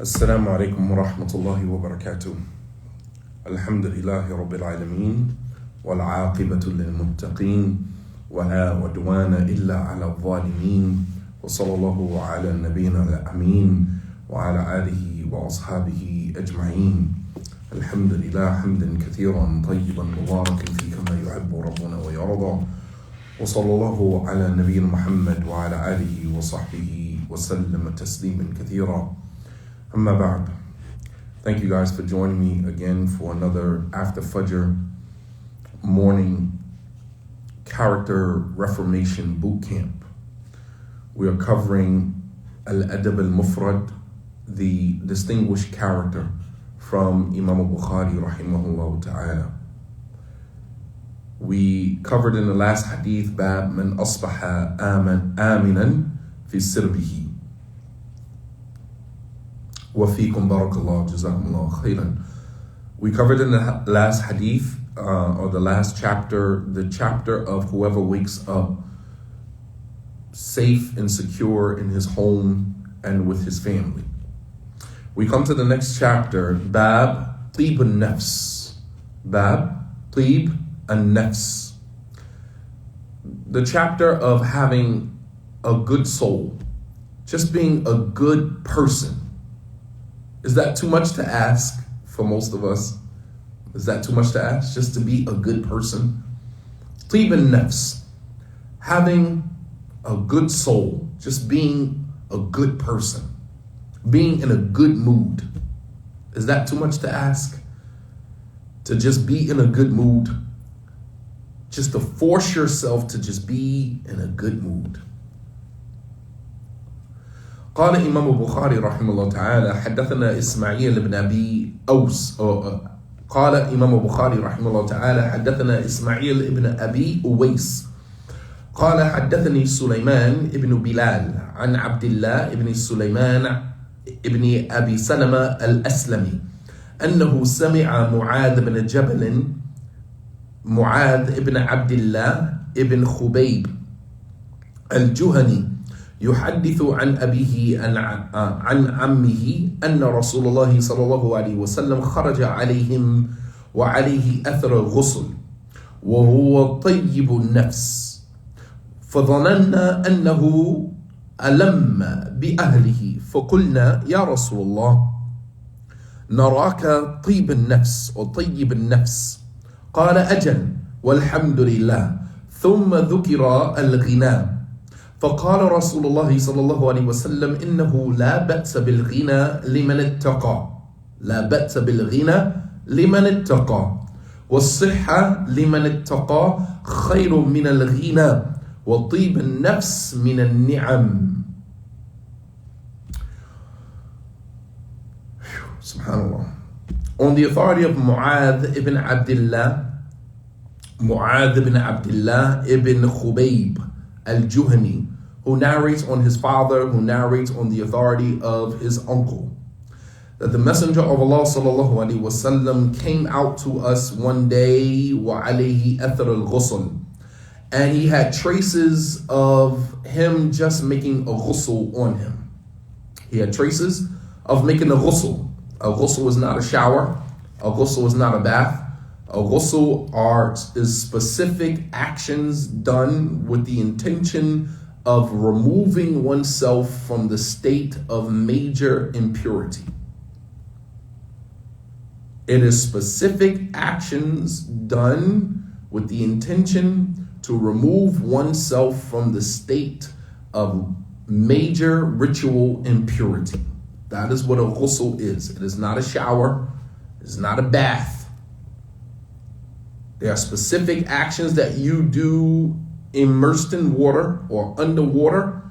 السلام عليكم ورحمة الله وبركاته. الحمد لله رب العالمين والعاقبة للمتقين ولا عدوان إلا على الظالمين وصلى الله على نبينا الأمين وعلى آله وأصحابه أجمعين. الحمد لله حمدا كثيرا طيبا مباركا فيه كما يحب ربنا ويرضى وصلى الله على نبينا محمد وعلى آله وصحبه وسلم تسليما كثيرا. Amma ba'd. Thank you guys for joining me again for another After Fajr morning character reformation boot camp. We are covering Al-Adab al-Mufrad, the distinguished character from Imam al-Bukhari rahimahullah ta'ala. We covered in the last hadith, Bab man asbaha aminan fi sirbihi. وَفِيكُمْ بَارَكَ اللَّهُ جَزَاكُمُ اللَّهُ خَيْرًا. We covered in the last hadith, or the last chapter, the chapter of whoever wakes up safe and secure in his home and with his family. We come to the next chapter, Bab Tib al-Nafs. Bab Tib al-Nafs. The chapter of having a good soul, just being a good person. Is that too much to ask for most of us? Is that too much to ask? Just to be a good person? Tib al-Nafs. Having a good soul. Just being a good person. Being in a good mood. Is that too much to ask? To just be in a good mood? Just to force yourself to just be in a good mood. قال إمام البخاري رحمه الله تعالى حدثنا إسماعيل بن أبي أوس قال إمام البخاري رحمه الله تعالى حدثنا إسماعيل بن أبي أويس قال حدثني سليمان بن بلال عن عبد الله بن سليمان بن أبي سلمة الأسلمي أنه سمع معاذ بن جبل معاذ بن عبد الله بن خبيب الجهني يحدث عن أبيه عن عمه أن رسول الله صلى الله عليه وسلم خرج عليهم وعليه أثر الغسل وهو طيب النفس فظننا أنه ألم بأهله فقلنا يا رسول الله نراك طيب النفس وطيب النفس قال أجل والحمد لله ثم ذكر الغنى فقال رسول الله صلى الله عليه وسلم إنه لا بأس بالغنى لمن اتقى لا بأس بالغنى لمن اتقى والصحة لمن اتقى خير من الغنى وطيب النفس من النعم. Subhanallah. On the authority of Mu'adh ibn Abdullah ibn Khubayb al-Juhani, who narrates on his father, who narrates on the authority of his uncle, that the Messenger of Allah sallallahu alaihi wasallam came out to us one day wa alayhi athar al-ghusl, and he had traces of him just making a ghusl on him. He had traces of making a ghusl. A ghusl is not a shower. A ghusl is not a bath. A ghusl is specific actions done with the intention of removing oneself from the state of major impurity. It is specific actions done with the intention to remove oneself from the state of major ritual impurity. That is what a ghusl is. It is not a shower. It is not a bath. There are specific actions that you do immersed in water or underwater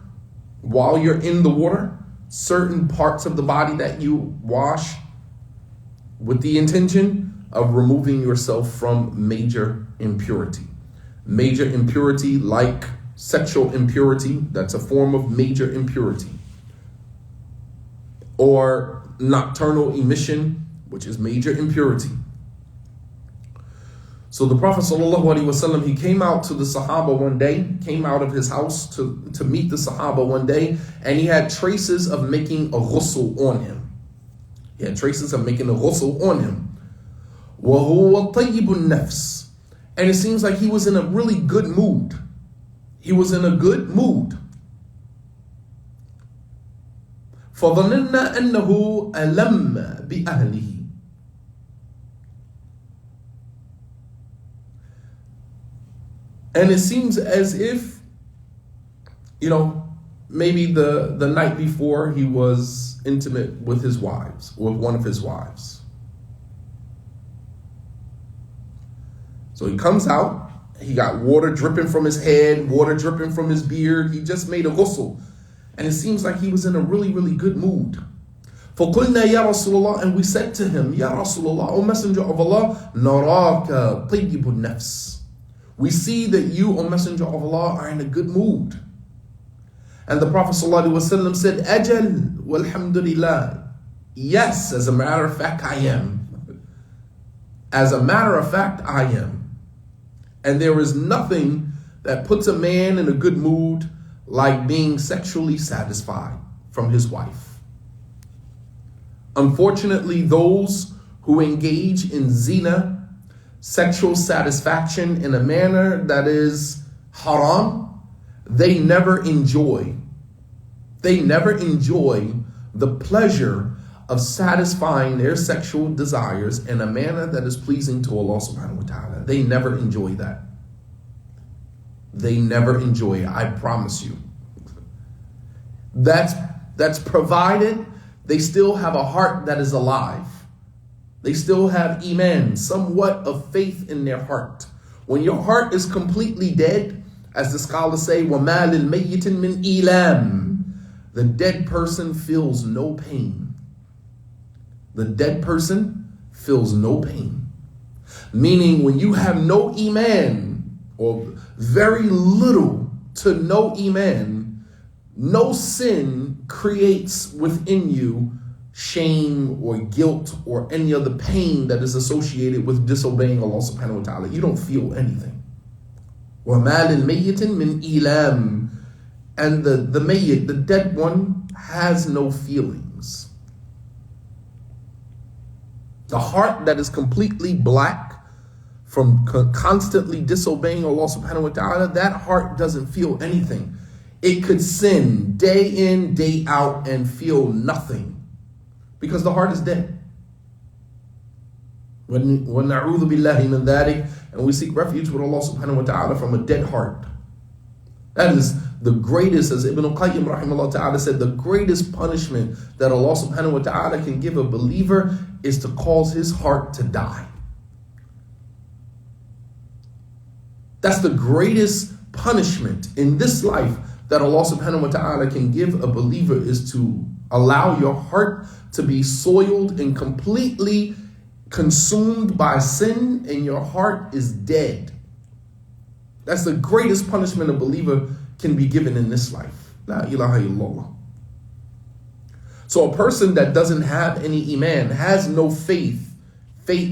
while you're in the water. Certain parts of the body that you wash with the intention of removing yourself from major impurity. Major impurity like sexual impurity, that's a form of major impurity. Or nocturnal emission, which is major impurity. So the Prophet ﷺ, he came out to the Sahaba one day, came out of his house to meet the Sahaba one day, and he had traces of making a ghusl on him. He had traces of making a ghusl on him. وَهُوَ طَيِّبُ النَّفْسِ. And it seems like he was in a really good mood. He was in a good mood. فَظَنَنَّا أَنَّهُ أَلَمَّ بِأَهْلِهِ. And it seems as if, maybe the night before he was intimate with his wives, or with one of his wives. So he comes out, he got water dripping from his head, water dripping from his beard. He just made a ghusl. And it seems like he was in a really, really good mood. فَقُلْنَا يَا رَسُولَ اللَّهِ. And we said to him, Ya Rasulullah, O Messenger of Allah, نَرَاكَ طَيِّبُ النَّفْسِ. We see that you, O Messenger of Allah, are in a good mood. And the Prophet ﷺ said, Ajal walhamdulillah. Yes, as a matter of fact, I am. As a matter of fact, I am. And there is nothing that puts a man in a good mood like being sexually satisfied from his wife. Unfortunately, those who engage in zina, sexual satisfaction in a manner that is haram, they never enjoy the pleasure of satisfying their sexual desires in a manner that is pleasing to Allah subhanahu wa ta'ala. They never enjoy that. They never enjoy it, I promise you. That's provided they still have a heart that is alive. They still have iman, somewhat of faith in their heart. When your heart is completely dead, as the scholars say, وَمَا لِلْمَيِّتٍ مِّنْ إِيلَامٍ. The dead person feels no pain. The dead person feels no pain. Meaning when you have no iman, or very little to no iman, no sin creates within you shame or guilt or any other pain that is associated with disobeying Allah subhanahu wa ta'ala. You don't feel anything. وَمَا لِلْمَيِّتٍ مِّنْ إِيلَامٍ. And the mayyit, the dead one, has no feelings. The heart that is completely black from constantly disobeying Allah subhanahu wa ta'ala, that heart doesn't feel anything. It could sin day in, day out and feel nothing because the heart is dead. وَنَعُوذُ بِاللَّهِ مِنْ ذَلِكَ. And we seek refuge with Allah subhanahu wa ta'ala from a dead heart. That is the greatest, as Ibn al-Qayyim rahimahullah ta'ala said, the greatest punishment that Allah subhanahu wa ta'ala can give a believer is to cause his heart to die. That's the greatest punishment in this life that Allah subhanahu wa ta'ala can give a believer, is to allow your heart to be soiled and completely consumed by sin, and your heart is dead. That's the greatest punishment a believer can be given in this life. La ilaha illallah. So a person that doesn't have any iman, has no faith,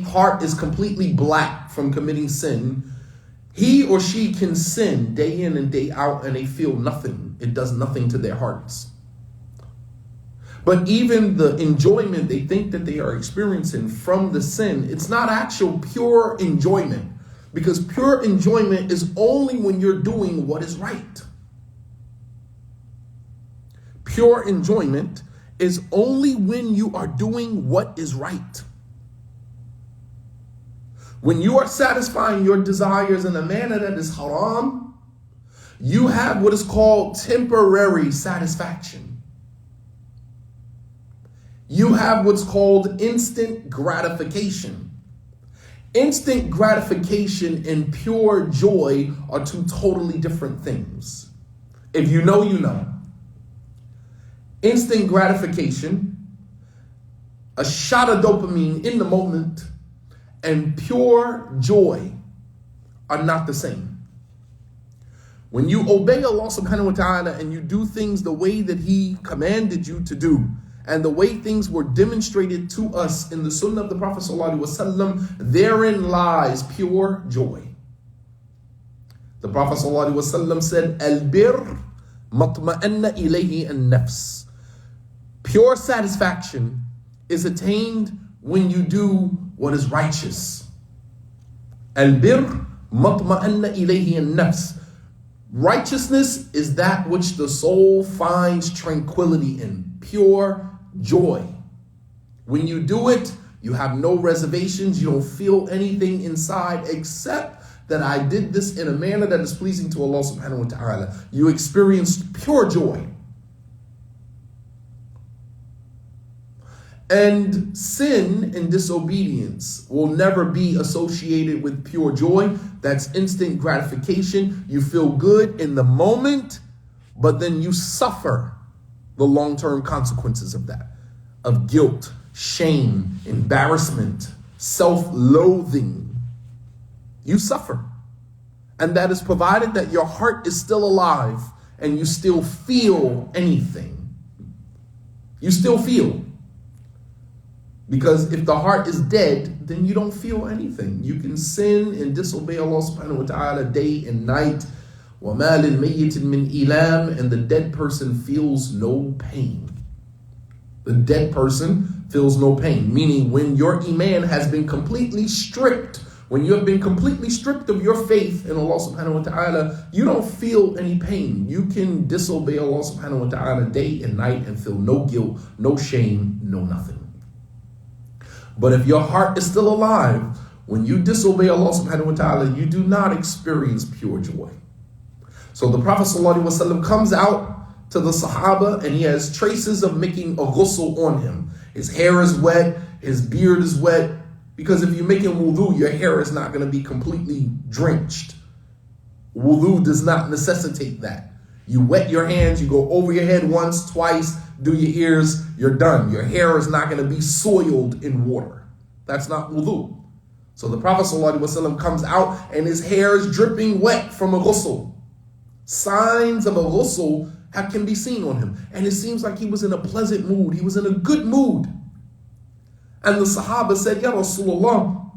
heart is completely black from committing sin, he or she can sin day in and day out and they feel nothing. It does nothing to their hearts. But even the enjoyment they think that they are experiencing from the sin, it's not actual pure enjoyment. Because pure enjoyment is only when you're doing what is right. Pure enjoyment is only when you are doing what is right. When you are satisfying your desires in a manner that is haram, you have what is called temporary satisfaction. You have what's called instant gratification. Instant gratification and pure joy are two totally different things. If you know, you know. Instant gratification, a shot of dopamine in the moment, and pure joy are not the same. When you obey Allah subhanahu wa ta'ala and you do things the way that He commanded you to do, and the way things were demonstrated to us in the sunnah of the Prophet sallallahu alaihi wasallam, therein lies pure joy. The Prophet sallallahu alaihi wasallam said, "Al-bir matma'anna ilayhi an-nafs." Pure satisfaction is attained when you do what is righteous. Al-bir matma'anna ilayhi an-nafs. Righteousness is that which the soul finds tranquility in, pure joy. When you do it, you have no reservations. You don't feel anything inside except that I did this in a manner that is pleasing to Allah subhanahu wa ta'ala. You experienced pure joy. And sin and disobedience will never be associated with pure joy. That's instant gratification. You feel good in the moment, but then you suffer the long-term consequences of that, of guilt, shame, embarrassment, self-loathing. You suffer. And that is provided that your heart is still alive and you still feel anything. You still feel. Because if the heart is dead, then you don't feel anything. You can sin and disobey Allah subhanahu wa ta'ala day and night. وَمَا لِلْمَيِّتٍ مِّنْ إِلَامٍ. And the dead person feels no pain. The dead person feels no pain. Meaning when your iman has been completely stripped, when you have been completely stripped of your faith in Allah subhanahu wa ta'ala, you don't feel any pain. You can disobey Allah subhanahu wa ta'ala day and night and feel no guilt, no shame, no nothing. But if your heart is still alive, when you disobey Allah subhanahu wa ta'ala, you do not experience pure joy. So the Prophet sallallahu alaihi wasallam comes out to the Sahaba and he has traces of making a ghusl on him. His hair is wet, his beard is wet, because if you're making wudu, your hair is not going to be completely drenched. Wudu does not necessitate that. You wet your hands, you go over your head once, twice, do your ears, you're done. Your hair is not going to be soiled in water. That's not wudu. So the Prophet ﷺ comes out and his hair is dripping wet from a ghusl. Signs of a ghusl can be seen on him. And it seems like he was in a pleasant mood. He was in a good mood. And the Sahaba said, Ya Rasulullah,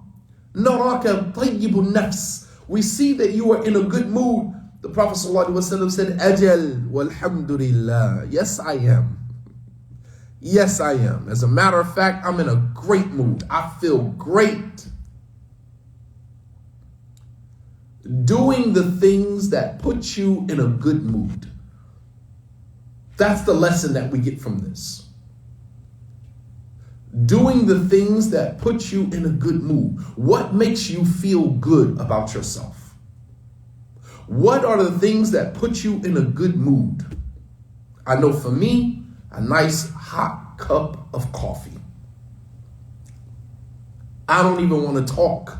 naraka tayyibun nafs. We see that you are in a good mood. The Prophet ﷺ said, Ajal walhamdulillah. Yes, I am. Yes, I am. As a matter of fact, I'm in a great mood. I feel great. Doing the things that put you in a good mood. That's the lesson that we get from this. Doing the things that put you in a good mood. What makes you feel good about yourself? What are the things that put you in a good mood? I know for me, a nice hot cup of coffee. I don't even want to talk.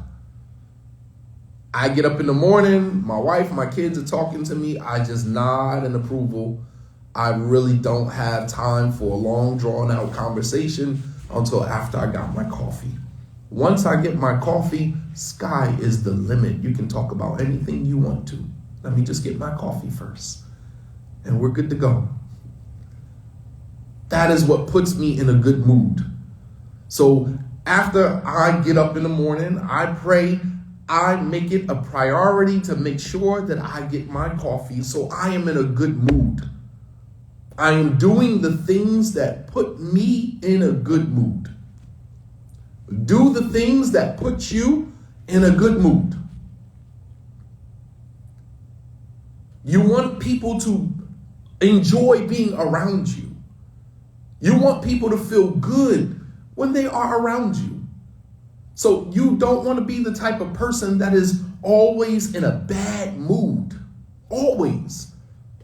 I get up in the morning, my wife, my kids are talking to me. I just nod in approval. I really don't have time for a long, drawn-out conversation until after I got my coffee. Once I get my coffee, sky is the limit. You can talk about anything you want to. Let me just get my coffee first, and we're good to go. That is what puts me in a good mood. So after I get up in the morning, I pray, I make it a priority to make sure that I get my coffee so I am in a good mood. I am doing the things that put me in a good mood. Do the things that put you in a good mood. You want people to enjoy being around you. You want people to feel good when they are around you. So you don't want to be the type of person that is always in a bad mood. Always.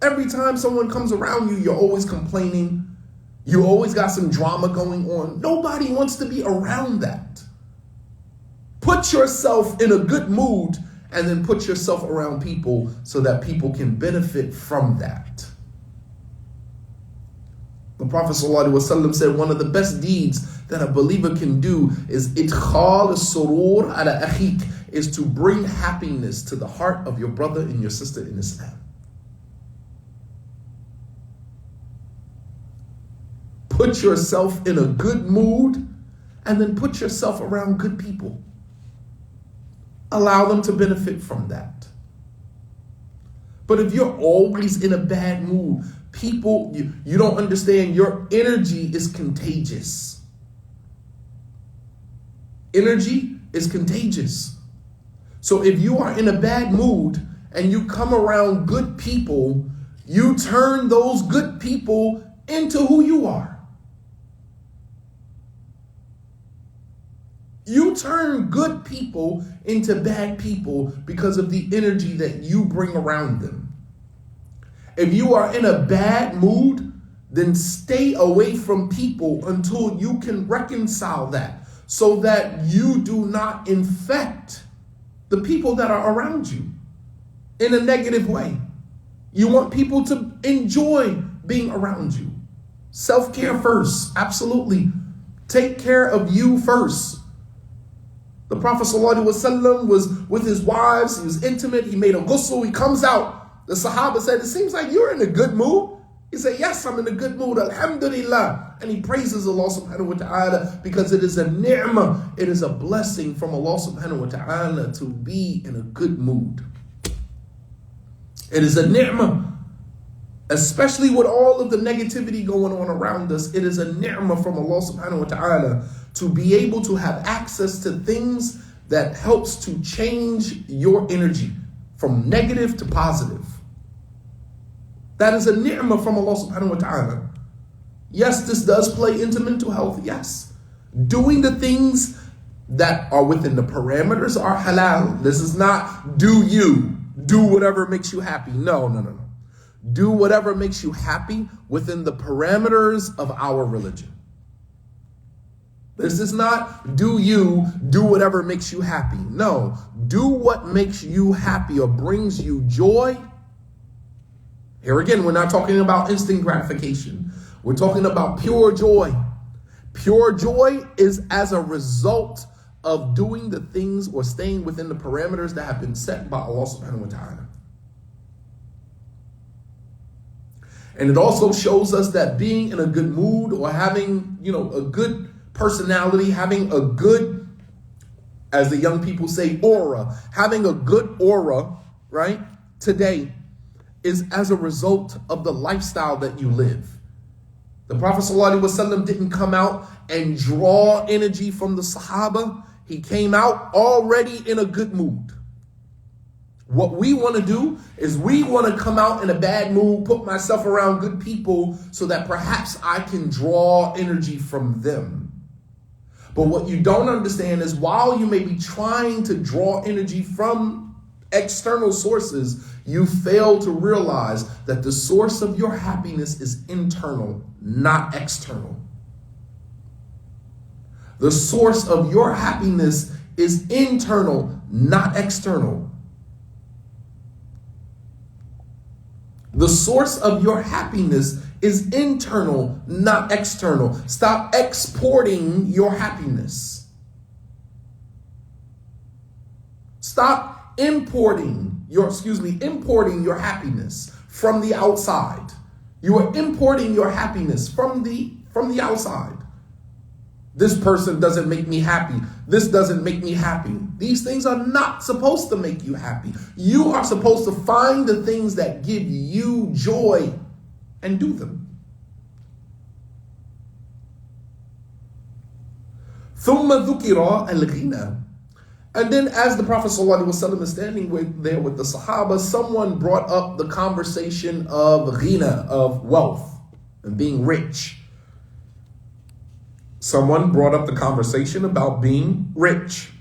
Every time someone comes around you, you're always complaining. You always got some drama going on. Nobody wants to be around that. Put yourself in a good mood and then put yourself around people so that people can benefit from that. The Prophet ﷺ said one of the best deeds that a believer can do is idkhal as-surur ala akhik, is to bring happiness to the heart of your brother and your sister in Islam. Put yourself in a good mood and then put yourself around good people. Allow them to benefit from that. But if you're always in a bad mood, people, you don't understand, your energy is contagious. energy is contagious. So if you are in a bad mood and you come around good people, you turn those good people into who you are. You turn good people into bad people because of the energy that you bring around them. If you are in a bad mood, then stay away from people until you can reconcile that, so that you do not infect the people that are around you in a negative way. You want people to enjoy being around you. Self-care first, absolutely. Take care of you first. The Prophet ﷺ was with his wives, he was intimate, he made a ghusl, he comes out. The Sahaba said, it seems like you're in a good mood. He said, yes, I'm in a good mood, alhamdulillah. And he praises Allah subhanahu wa ta'ala because it is a ni'mah, it is a blessing from Allah subhanahu wa ta'ala to be in a good mood. It is a ni'mah, especially with all of the negativity going on around us. It is a ni'mah from Allah subhanahu wa ta'ala to be able to have access to things that helps to change your energy from negative to positive. That is a ni'mah from Allah subhanahu wa ta'ala. Yes, this does play into mental health, yes. Doing the things that are within the parameters are halal. This is not do whatever makes you happy. No. Do whatever makes you happy within the parameters of our religion. This is not do whatever makes you happy. No, do what makes you happy or brings you joy. Here again, we're not talking about instant gratification. We're talking about pure joy. Pure joy is as a result of doing the things or staying within the parameters that have been set by Allah subhanahu wa ta'ala. And it also shows us that being in a good mood or having, a good personality, having a good, as the young people say, aura, having a good aura, right, today is as a result of the lifestyle that you live. The Prophet ﷺ didn't come out and draw energy from the Sahaba. He came out already in a good mood. What we want to do is we want to come out in a bad mood, put myself around good people so that perhaps I can draw energy from them. But what you don't understand is while you may be trying to draw energy from external sources, you fail to realize that the source of your happiness is internal, not external. The source of your happiness is internal, not external. The source of your happiness is internal, not external. Stop exporting your happiness. Stop importing your happiness from the outside. You are importing your happiness from the outside. This person doesn't make me happy. This doesn't make me happy. These things are not supposed to make you happy. You are supposed to find the things that give you joy and do them. ثم ذكر الغنى. And then as the Prophet ﷺ is standing there with the Sahaba, someone brought up the conversation of ghina, of wealth and being rich. Someone brought up the conversation about being rich.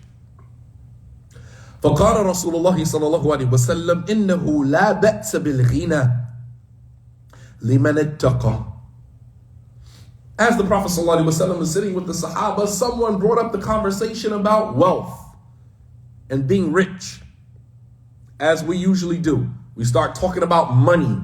فقال رسول الله صلى الله عليه وسلم إنه لا بأس بالغنى لمن اتقى. As the Prophet ﷺ was sitting with the Sahaba, someone brought up the conversation about wealth and being rich. As we usually do, we start talking about money.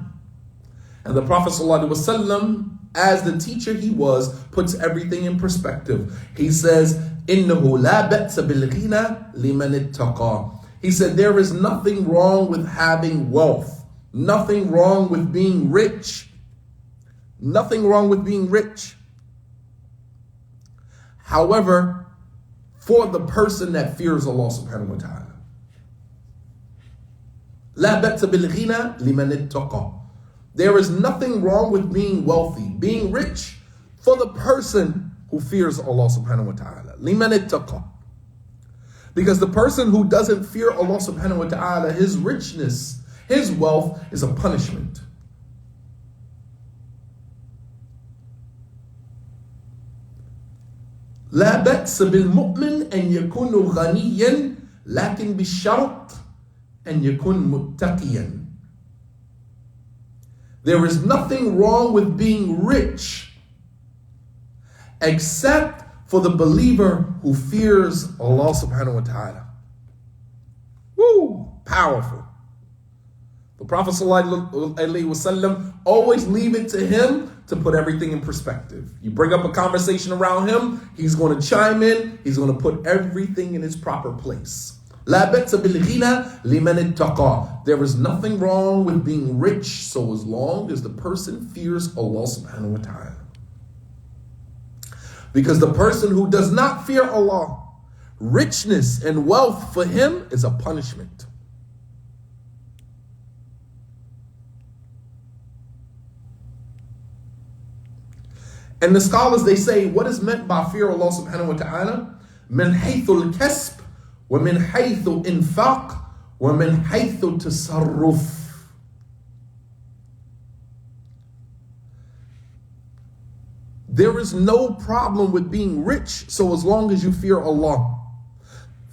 And the Prophet ﷺ, as the teacher he was, puts everything in perspective. He says, إِنَّهُ لَا بَأْسَ بِالْغِنَى لِمَنِ اتَّقَى. He said, there is nothing wrong with having wealth. Nothing wrong with being rich. Nothing wrong with being rich. However, for the person that fears Allah subhanahu wa ta'ala. لَا بَأْسَ بِالْغِنَى لِمَنِ اتَّقَى. There is nothing wrong with being wealthy, being rich, for the person who fears Allah subhanahu wa ta'ala. لِمَنِ اتَّقَى. Because the person who doesn't fear Allah subhanahu wa ta'ala, his richness, his wealth is a punishment. لا بأس بالمؤمن أن يكون غنيا لكن بالشرط أن يكون متقيا. There is nothing wrong with being rich except for the believer who fears Allah subhanahu wa ta'ala. Woo! Powerful. The Prophet sallallahu alaihi wasallam always leave it to him to put everything in perspective. You bring up a conversation around him, he's going to chime in, he's going to put everything in its proper place. لا بأس بالغنى لمن اتقى. There is nothing wrong with being rich so as long as the person fears Allah subhanahu wa ta'ala. Because the person who does not fear Allah, richness and wealth for him is a punishment. And the scholars, they say, what is meant by fear Allah subhanahu wa ta'ala? من حيث الكسب ومن حيث إنفاق ومن حيث تصرف. There is no problem with being rich so as long as you fear Allah.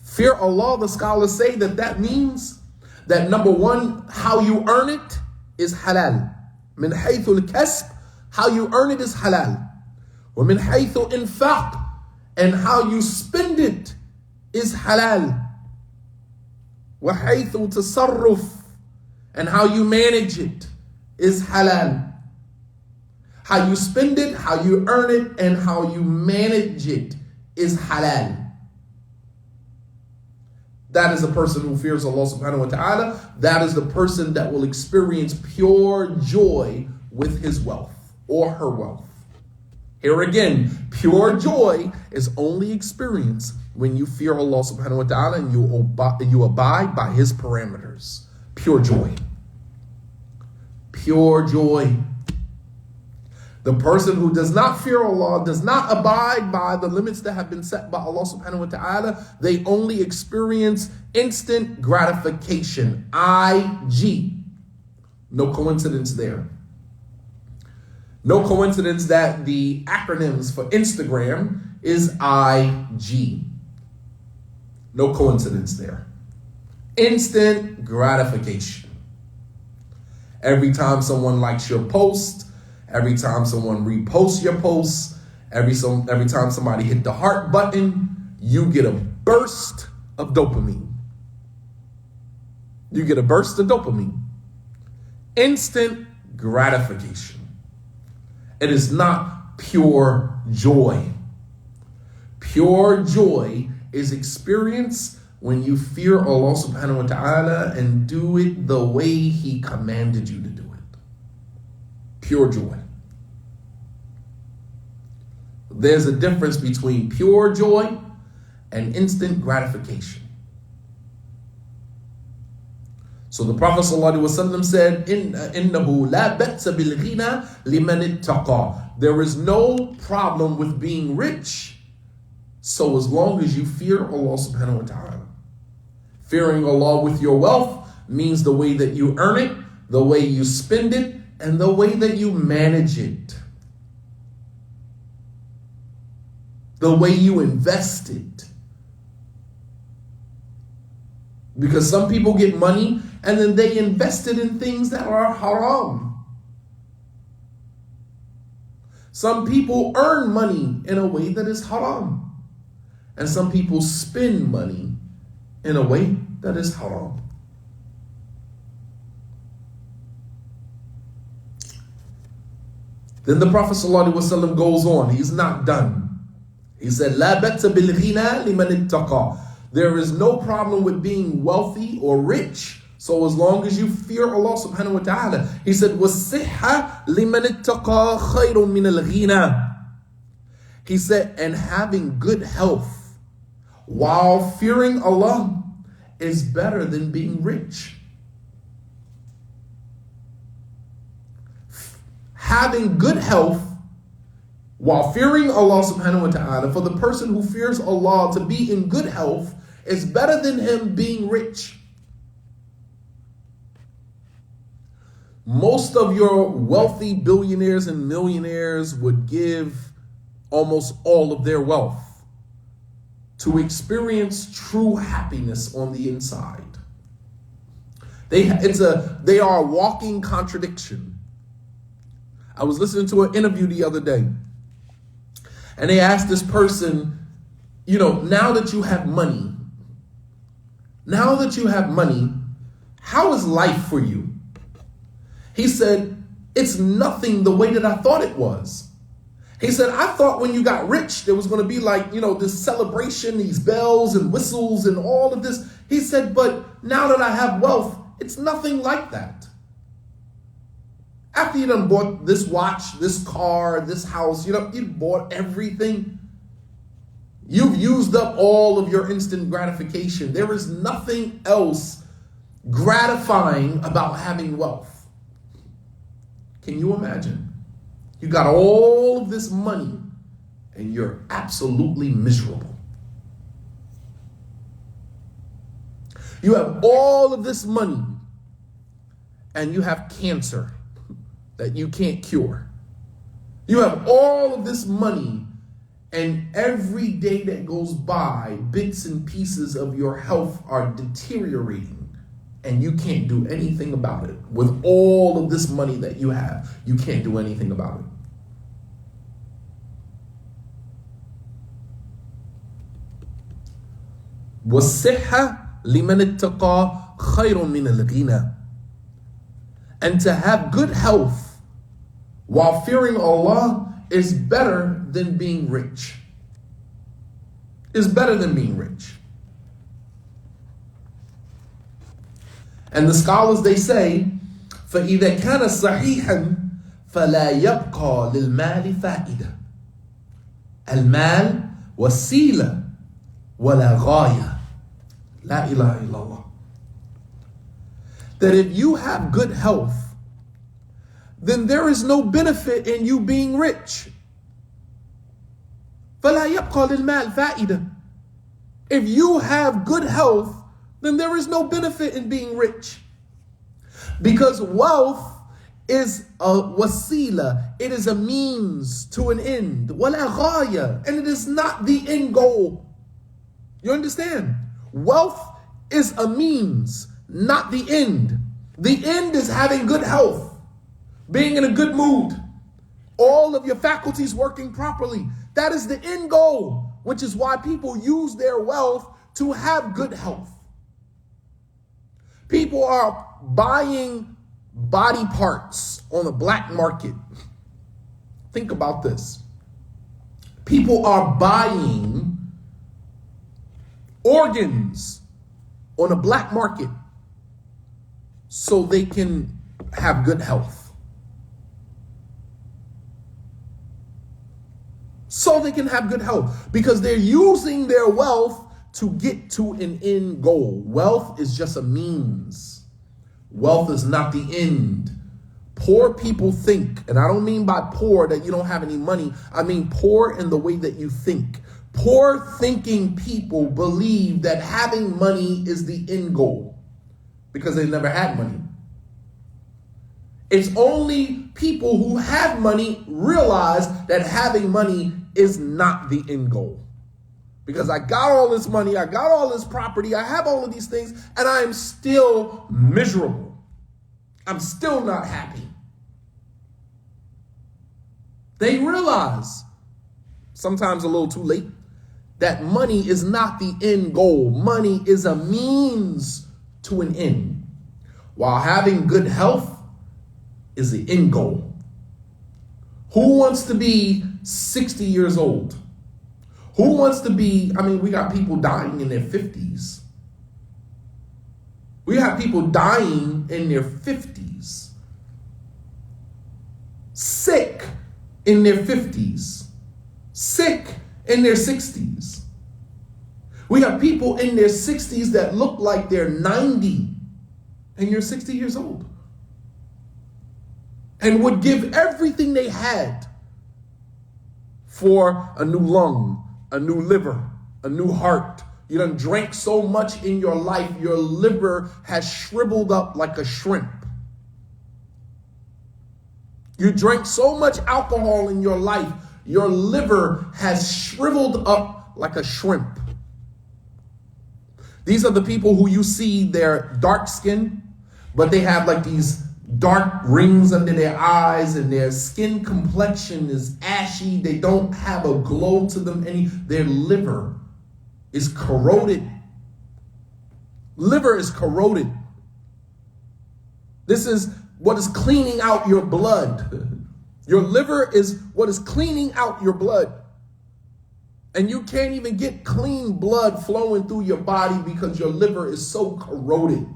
Fear Allah, the scholars say that means that number one, how you earn it is halal. من حيث الكسب, how you earn it is halal. ومن حيث إنفاق, and how you spend it is halal. وحيث تصرف, and how you manage it is halal. How you spend it, how you earn it, and how you manage it is halal. That is a person who fears Allah subhanahu wa ta'ala. That is the person that will experience pure joy with his wealth or her wealth. Here again, pure joy is only experienced when you fear Allah subhanahu wa ta'ala and you abide by his parameters. Pure joy. Pure joy. The person who does not fear Allah, does not abide by the limits that have been set by Allah subhanahu wa ta'ala, they only experience instant gratification. IG. No coincidence there. No coincidence that the acronyms for Instagram is IG. No coincidence there. Instant gratification. Every time someone likes your post, every time someone reposts your posts, every time somebody hit the heart button, you get a burst of dopamine. You get a burst of dopamine. Instant gratification. It is not pure joy. Pure joy is experienced when you fear Allah subhanahu wa ta'ala and do it the way he commanded you to do it. Pure joy. There's a difference between pure joy and instant gratification. So the Prophet ﷺ said, إِنَّهُ لَا بَأْسَ بِالْغِنَى لِمَنِ اتَّقَى. There is no problem with being rich so as long as you fear Allah subhanahu wa ta'ala. Fearing Allah with your wealth means the way that you earn it, the way you spend it, and the way that you manage it. The way you invest it. Because some people get money and then they invest it in things that are haram. Some people earn money in a way that is haram. And some people spend money in a way that is haram. Then the Prophet ﷺ goes on. He's not done. He said, لا بأس بالغنى لمن اتقى. There is no problem with being wealthy or rich, so as long as you fear Allah subhanahu wa ta'ala. He said, وَالصِّحَّةِ لِمَنِ اتَّقَى خَيْرٌ مِنَ الْغِنَى. He said, and having good health while fearing Allah is better than being rich. Having good health while fearing Allah subhanahu wa ta'ala, for the person who fears Allah to be in good health is better than him being rich. Most of your wealthy billionaires and millionaires would give almost all of their wealth to experience true happiness on the inside. They are a walking contradiction. I was listening to an interview the other day, and they asked this person, now that you have money, how is life for you? He said, it's nothing the way that I thought it was. He said, I thought when you got rich, there was going to be this celebration, these bells and whistles and all of this. He said, but now that I have wealth, it's nothing like that. After you done bought this watch, this car, this house, you bought everything. You've used up all of your instant gratification. There is nothing else gratifying about having wealth. Can you imagine? You got all of this money and you're absolutely miserable. You have all of this money and you have cancer that you can't cure. You have all of this money and every day that goes by, bits and pieces of your health are deteriorating. And you can't do anything about it. With all of this money that you have, you can't do anything about it. وَالصِّحَّةُ لِمَنِ اتَّقَى خَيْرٌ مِنَ الْغِنَى. And to have good health while fearing Allah is better than being rich. Is better than being rich. And the scholars, they say, فَإِذَا كَانَ صَحِيحًا فَلَا يَبْقَى لِلْمَالِ فَائِدَةً. الْمَالِ وَسِيلَةٌ وَلَا غَايَةٌ. La ilaha illallah. That if you have good health, then there is no benefit in you being rich. فَلَا يَبْقَى لِلْمَالِ فَائِدَةً. If you have good health, then there is no benefit in being rich. Because wealth is a wasila, it is a means to an end. Wala ghaya, and it is not the end goal. You understand? Wealth is a means, not the end. The end is having good health, being in a good mood, all of your faculties working properly. That is the end goal, which is why people use their wealth to have good health. People are buying body parts on the black market. Think about this. People are buying organs on the black market so they can have good health. So they can have good health because they're using their wealth to get to an end goal. Wealth is just a means. Wealth is not the end. Poor people think, and I don't mean by poor that you don't have any money. I mean poor in the way that you think. Poor thinking people believe that having money is the end goal because they never had money. It's only people who have money realize that having money is not the end goal. Because I got all this money, I got all this property, I have all of these things, and I am still miserable. I'm still not happy. They realize, sometimes a little too late, that money is not the end goal. Money is a means to an end. While having good health is the end goal. Who wants to be 60 years old? Who wants to be, we got people dying in their 50s. We have people dying in their 50s. Sick in their 50s. Sick in their 60s. We have people in their 60s that look like they're 90 and you're 60 years old. And would give everything they had for a new lung, a new liver, a new heart, You done drank so much in your life, your liver has shriveled up like a shrimp. You drank so much alcohol in your life, your liver has shriveled up like a shrimp. These are the people who you see, they're dark skinned, but they have like these dark rings under their eyes and their skin complexion is ashy. They don't have a glow to them. Their liver is corroded. Liver is corroded. This is what is cleaning out your blood. Your liver is what is cleaning out your blood. And you can't even get clean blood flowing through your body because your liver is so corroded.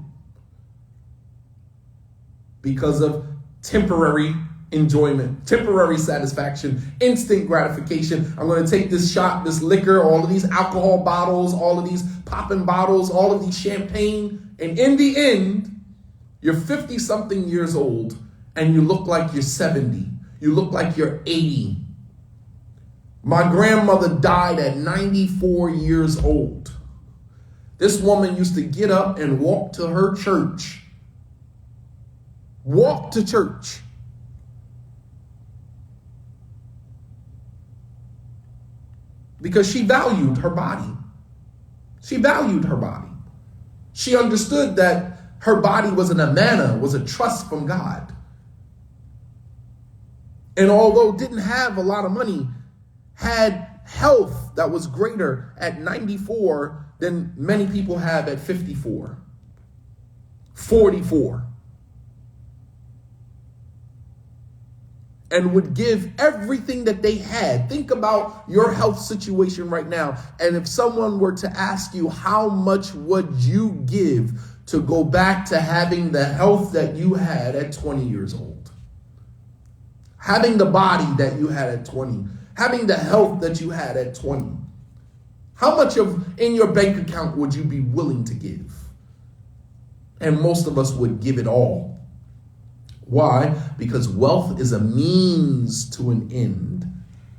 Because of temporary enjoyment, temporary satisfaction, instant gratification. I'm going to take this shot, this liquor, all of these alcohol bottles, all of these popping bottles, all of these champagne. And in the end, you're 50 something years old and you look like you're 70. You look like you're 80. My grandmother died at 94 years old. This woman used to get up and walk to her church. Walk to church. Because she valued her body. She valued her body. She understood that her body was an amana, was a trust from God. And although didn't have a lot of money, had health that was greater at 94 than many people have at 54, 44. And would give everything that they had. Think about your health situation right now. And if someone were to ask you, how much would you give to go back to having the health that you had at 20 years old? Having the body that you had at 20. Having the health that you had at 20. How much of in your bank account would you be willing to give? And most of us would give it all. Why? Because wealth is a means to an end,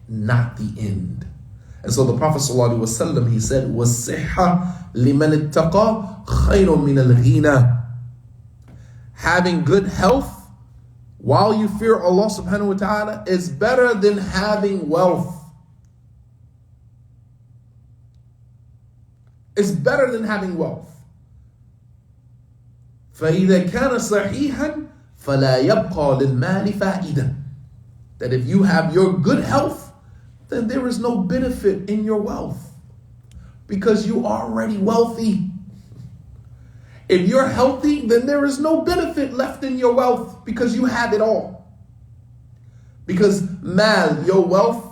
not the end. And so the Prophet ﷺ, he said, وَالصِّحَّةُ لِمَنِ اتَّقَى خَيْرٌ مِنَ الْغِنَى. Having good health while you fear Allah subhanahu wa ta'ala is better than having wealth. It's better than having wealth. فَإِذَا كَانَ صَحِيحًا فَلَا يَبْقَى لِلْمَالِ فَائِدًا. That if you have your good health, then there is no benefit in your wealth because you're already wealthy. If you're healthy, then there is no benefit left in your wealth because you have it all. Because mal, your wealth,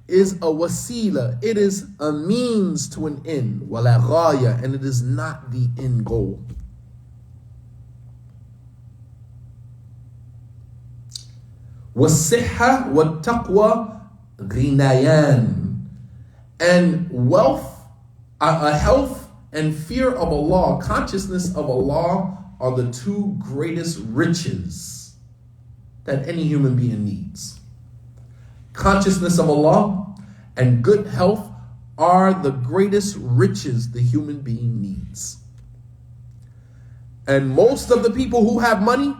is a wasila. It is a means to an end. وَلَا غَايَةً, and it is not the end goal. وَالصِّحَّةُ وَالتَّقْوَى غِنَيَانِ. And wealth, a health and fear of Allah, consciousness of Allah, are the two greatest riches that any human being needs. Consciousness of Allah and good health are the greatest riches the human being needs. And most of the people who have money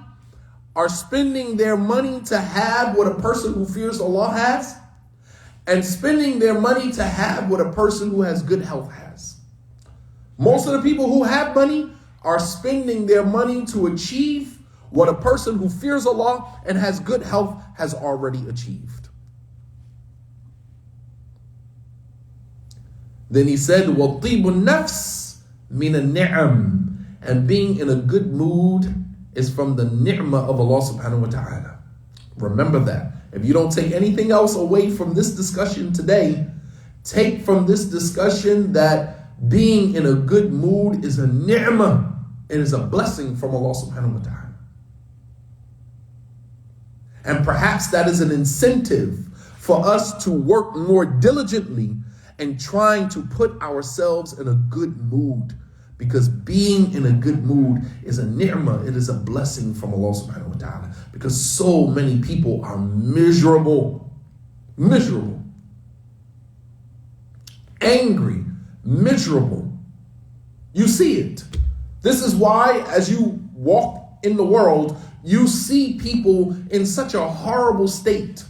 are spending their money to have what a person who fears Allah has, and spending their money to have what a person who has good health has. Most of the people who have money are spending their money to achieve what a person who fears Allah and has good health has already achieved. Then he said, وَطِيبُ النَّفْسِ مِنَ النِّعَمِ. And being in a good mood is from the ni'mah of Allah subhanahu wa ta'ala. Remember that. If you don't take anything else away from this discussion today, take from this discussion that being in a good mood is a ni'mah. It is a blessing from Allah subhanahu wa ta'ala. And perhaps that is an incentive for us to work more diligently and trying to put ourselves in a good mood. Because being in a good mood is a ni'mah, it is a blessing from Allah subhanahu wa ta'ala. Because so many people are miserable, angry, miserable. You see it. This is why, as you walk in the world, you see people in such a horrible state.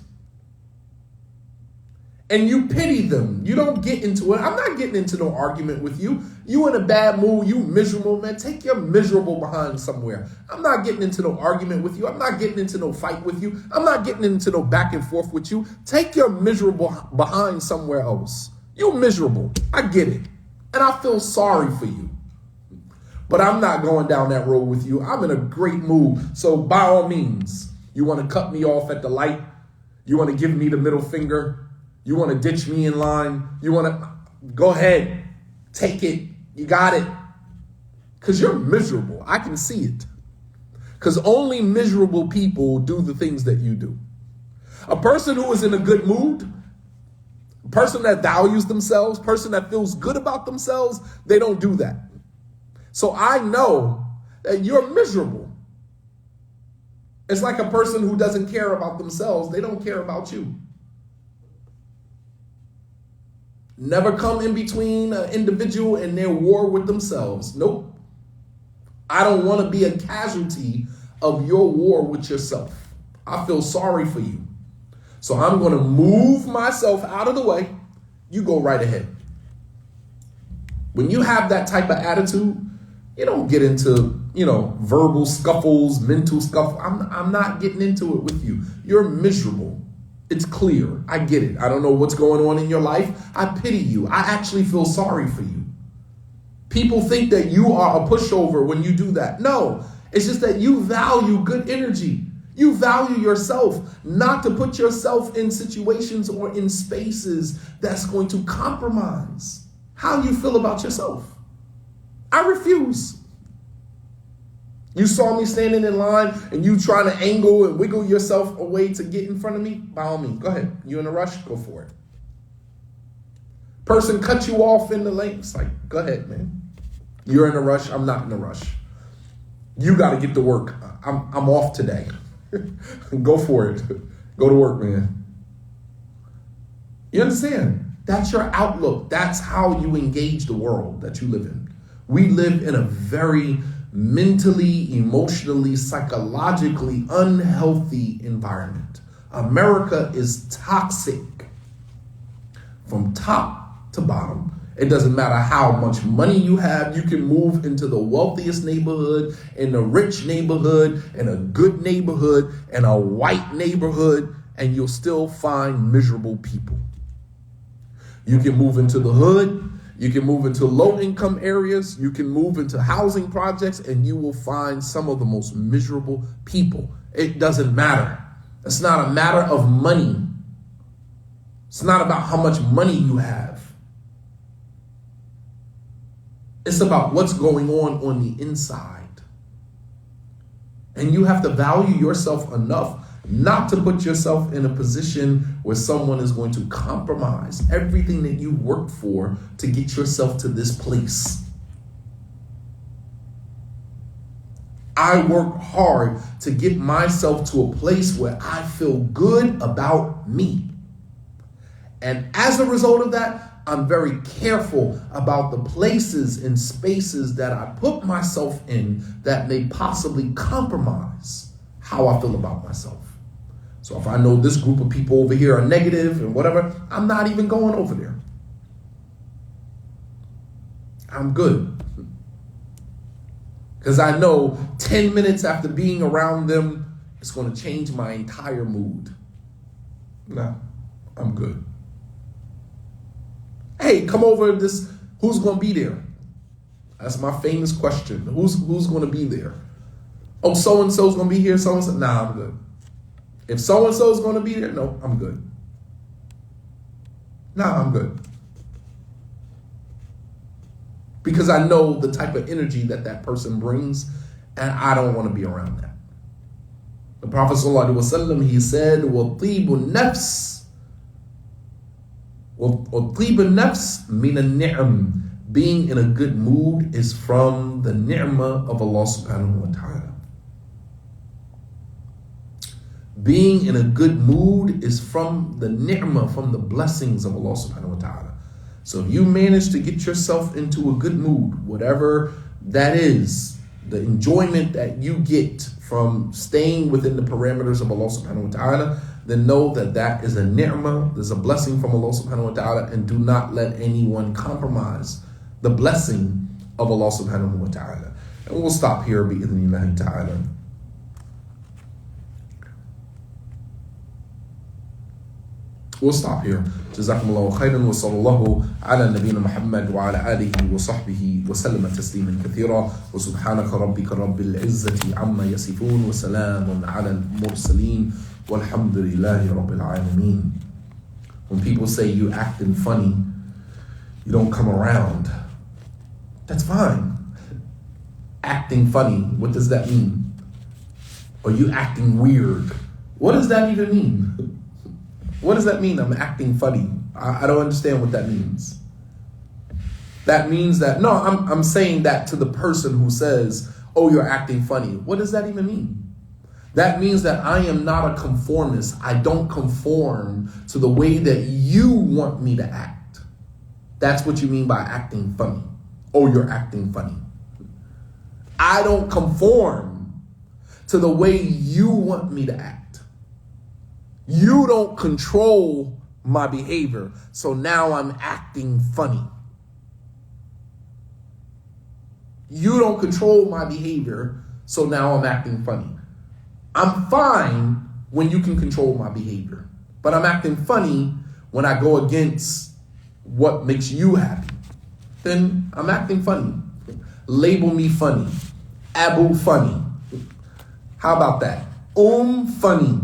And you pity them. You don't get into it. I'm not getting into no argument with you. You in a bad mood. You miserable, man. Take your miserable behind somewhere. I'm not getting into no argument with you. I'm not getting into no fight with you. I'm not getting into no back and forth with you. Take your miserable behind somewhere else. You miserable. I get it. And I feel sorry for you. But I'm not going down that road with you. I'm in a great mood. So by all means, you want to cut me off at the light? You want to give me the middle finger? You want to ditch me in line? You want to go ahead, take it. You got it. Because you're miserable. I can see it. Because only miserable people do the things that you do. A person who is in a good mood, a person that values themselves, person that feels good about themselves, they don't do that. So I know that you're miserable. It's like a person who doesn't care about themselves. They don't care about you. Never come in between an individual and their war with themselves. Nope. I don't want to be a casualty of your war with yourself. I feel sorry for you. So I'm going to move myself out of the way. You go right ahead. When you have that type of attitude, you don't get into, verbal scuffles, mental scuffles. I'm not getting into it with you. You're miserable. It's clear. I get it. I don't know what's going on in your life. I pity you. I actually feel sorry for you. People think that you are a pushover when you do that. No, it's just that you value good energy. You value yourself, not to put yourself in situations or in spaces that's going to compromise how you feel about yourself. I refuse. You saw me standing in line and you trying to angle and wiggle yourself away to get in front of me? By all means, go ahead. You in a rush? Go for it. Person cut you off in the lane. It's like, go ahead, man. You're in a rush. I'm not in a rush. You got to get to work. I'm off today. Go for it. Go to work, man. You understand? That's your outlook. That's how you engage the world that you live in. We live in a very mentally, emotionally, psychologically unhealthy environment. America is toxic from top to bottom. It doesn't matter how much money you have. You can move into the wealthiest neighborhood, in a rich neighborhood, in a good neighborhood, in a white neighborhood, and you'll still find miserable people. You can move into the hood. You can move into low-income areas. You can move into housing projects, and you will find some of the most miserable people. It doesn't matter. It's not a matter of money. It's not about how much money you have. It's about what's going on the inside. And you have to value yourself enough not to put yourself in a position where someone is going to compromise everything that you worked for to get yourself to this place. I work hard to get myself to a place where I feel good about me. And as a result of that, I'm very careful about the places and spaces that I put myself in that may possibly compromise how I feel about myself. So if I know this group of people over here are negative and whatever, I'm not even going over there. I'm good. Because I know 10 minutes after being around them, it's going to change my entire mood. No, I'm good. Hey, come over this. Who's going to be there? That's my famous question. Who's going to be there? Oh, so-and-so's going to be here. So-and-so. Nah, I'm good. If so-and-so is going to be there, no, I'm good. Nah, I'm good. Because I know the type of energy that person brings, and I don't want to be around that. The Prophet ﷺ, he said, وَطِيبُ النَّفْسِ وَطِيبُ النَّفْسِ مِنَ النِّعْمِ. Being in a good mood is from the ni'mah of Allah subhanahu wa ta'ala. Being in a good mood is from the ni'mah, from the blessings of Allah subhanahu wa ta'ala. So if you manage to get yourself into a good mood, whatever that is, the enjoyment that you get from staying within the parameters of Allah subhanahu wa ta'ala, then know that that is a ni'mah, there's a blessing from Allah subhanahu wa ta'ala, and do not let anyone compromise the blessing of Allah subhanahu wa ta'ala. And we'll stop here, bi-idhnillahi ta'ala. We'll stop here. Jazakumullahu khairan wa sallallahu ala nabiyyina Muhammad wa ala alihi wa sahbihi wa sallama tasliman kathira wa subhanaka rabbika rabbil izzati amma yasifun wa salamun ala al-mursaleen walhamdulillahi rabbil alameen. When people say you acting funny, you don't come around, that's fine. Acting funny, what does that mean? Are you acting weird? What does that even mean? What does that mean? I'm acting funny. I don't understand what that means. That means that, no, I'm saying that to the person who says, oh, you're acting funny. What does that even mean? That means that I am not a conformist. I don't conform to the way that you want me to act. That's what you mean by acting funny. Oh, you're acting funny. I don't conform to the way you want me to act. You don't control my behavior, so now I'm acting funny. You don't control my behavior, so now I'm acting funny. I'm fine when you can control my behavior, but I'm acting funny when I go against what makes you happy. Then I'm acting funny. Label me funny. Abu funny. How about that? Funny.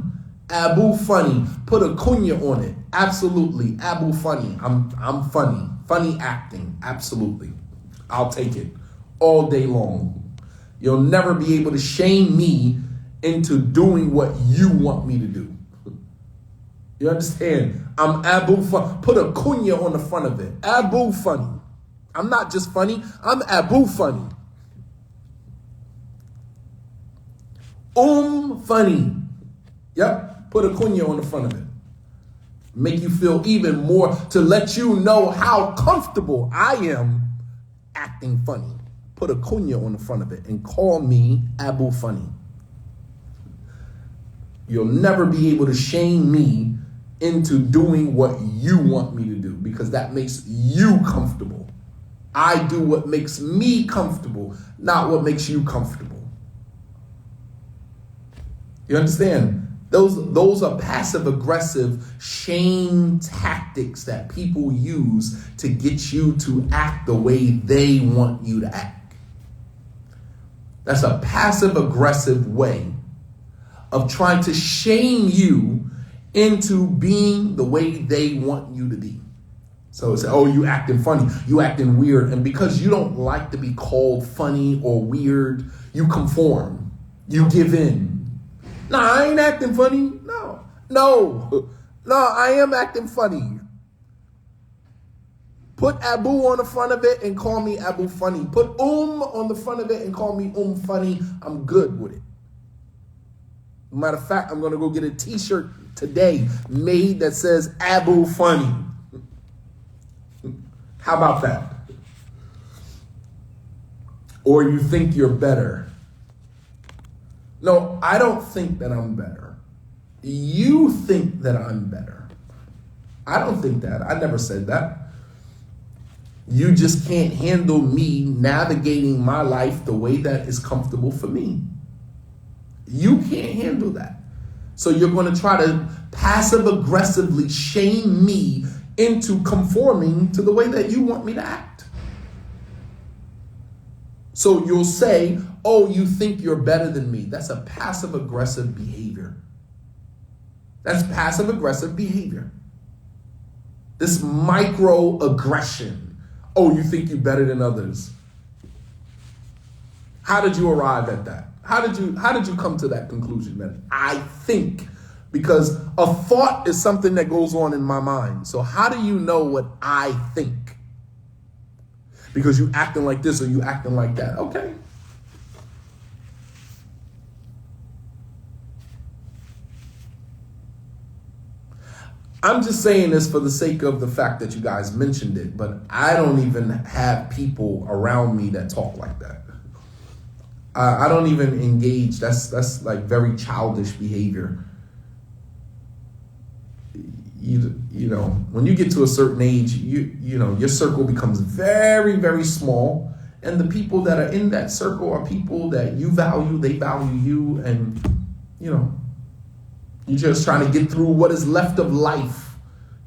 Abu funny. Put a kunya on it. Absolutely. Abu funny. I'm funny. Funny acting. Absolutely. I'll take it all day long. You'll never be able to shame me into doing what you want me to do. You understand? I'm Abu funny. Put a kunya on the front of it. Abu funny. I'm not just funny. I'm Abu funny. Funny. Yep. Put a kunya on the front of it. Make you feel even more, to let you know how comfortable I am acting funny. Put a kunya on the front of it and call me Abu Funny. You'll never be able to shame me into doing what you want me to do, because that makes you comfortable. I do what makes me comfortable, not what makes you comfortable. You understand? Those are passive-aggressive shame tactics that people use to get you to act the way they want you to act. That's a passive-aggressive way of trying to shame you into being the way they want you to be. So it's, oh, you acting funny, you acting weird. And because you don't like to be called funny or weird, you conform, you give in. No, I ain't acting funny. No, I am acting funny. Put Abu on the front of it and call me Abu Funny. Put on the front of it and call me Funny. I'm good with it. Matter of fact, I'm going to go get a t-shirt today made that says Abu Funny. How about that? Or you think you're better. No, I don't think that I'm better. You think that I'm better. I don't think that. I never said that. You just can't handle me navigating my life the way that is comfortable for me. You can't handle that. So you're going to try to passive-aggressively shame me into conforming to the way that you want me to act. So you'll say, oh, you think you're better than me. That's a passive-aggressive behavior. That's passive-aggressive behavior. This microaggression. Oh, you think you're better than others. How did you arrive at that? How did you come to that conclusion that I think? Because a thought is something that goes on in my mind. So how do you know what I think? Because you acting like this or you acting like that. Okay. I'm just saying this for the sake of the fact that you guys mentioned it, but I don't even have people around me that talk like that. I don't even engage. That's like very childish behavior. You know, when you get to a certain age, you know, your circle becomes very, very small. And the people that are in that circle are people that you value, they value you, and, you know, you're just trying to get through what is left of life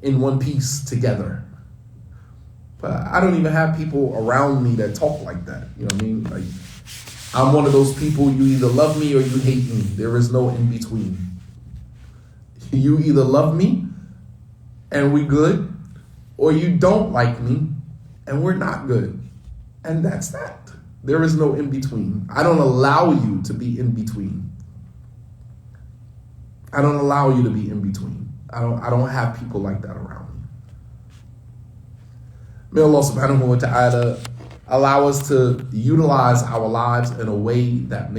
in one piece together. But I don't even have people around me that talk like that. You know what I mean? Like, I'm one of those people, you either love me or you hate me. There is no in between. You either love me and we good, or you don't like me and we're not good. And that's that. There is no in between. I don't allow you to be in between. I don't allow you to be in between. I don't have people like that around me. May Allah subhanahu wa ta'ala allow us to utilize our lives in a way that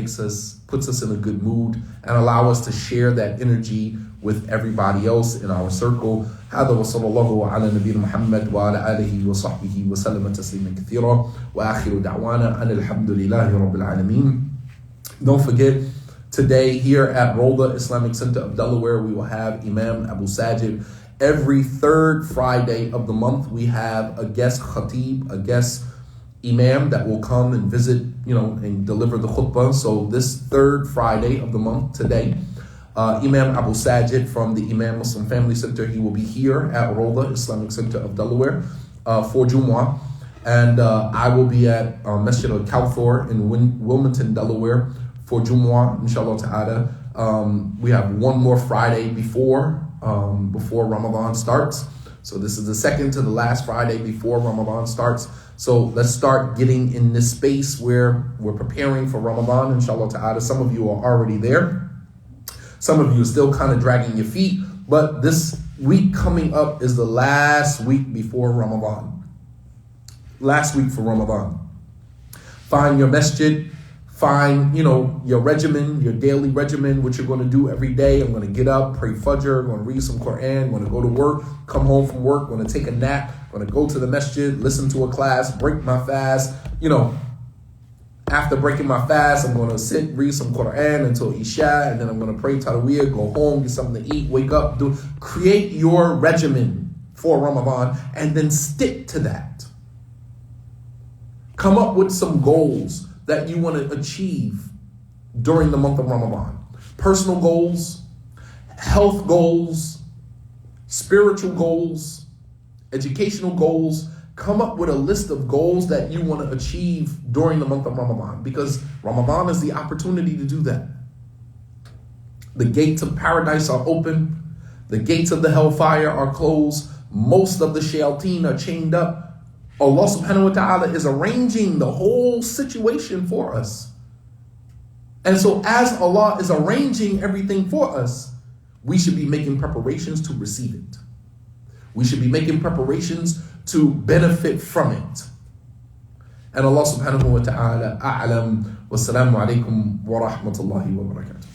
puts us in a good mood, and allow us to share that energy with everybody else in our circle. هذا وصلى الله على نبينا محمد وعلى آله وصحبه وسلم تسليما كثيرا وآخر دعوانا أن الحمد لله رب العالمين. Don't forget, today here at Roda Islamic Center of Delaware, we will have Imam Abu Sajid. Every third Friday of the month, we have a guest khatib, a guest imam that will come and visit, you know, and deliver the khutbah. So this third Friday of the month, today, Imam Abu Sajid from the Imam Muslim Family Center, he will be here at Roda Islamic Center of Delaware for Jumu'ah. And I will be at Masjid al-Kawthar in Wilmington, Delaware for Jumu'ah, inshallah ta'ala. We have one more Friday before Ramadan starts. So this is the second to the last Friday before Ramadan starts. So let's start getting in this space where we're preparing for Ramadan, inshallah ta'ala. Some of you are already there. Some of you are still kind of dragging your feet. But this week coming up is the last week before Ramadan. Last week for Ramadan. Find your masjid. Find, you know, your regimen, your daily regimen, what you're going to do every day. I'm going to get up, pray Fajr, I'm going to read some Quran, I'm going to go to work, come home from work, I'm going to take a nap, I'm going to go to the masjid, listen to a class, break my fast. You know, after breaking my fast, I'm going to sit, read some Quran until Isha, and then I'm going to pray Taraweeh, go home, get something to eat, wake up, create your regimen for Ramadan, and then stick to that. Come up with some goals that you want to achieve during the month of Ramadan. Personal goals, health goals, spiritual goals, educational goals. Come up with a list of goals that you want to achieve during the month of Ramadan, because Ramadan is the opportunity to do that. The gates of paradise are open. The gates of the hellfire are closed. Most of the shayateen are chained up. Allah subhanahu wa ta'ala is arranging the whole situation for us. And so as Allah is arranging everything for us, we should be making preparations to receive it. We should be making preparations to benefit from it. And Allah subhanahu wa ta'ala a'lam. Wassalamu alaikum wa rahmatullahi wa barakatuh.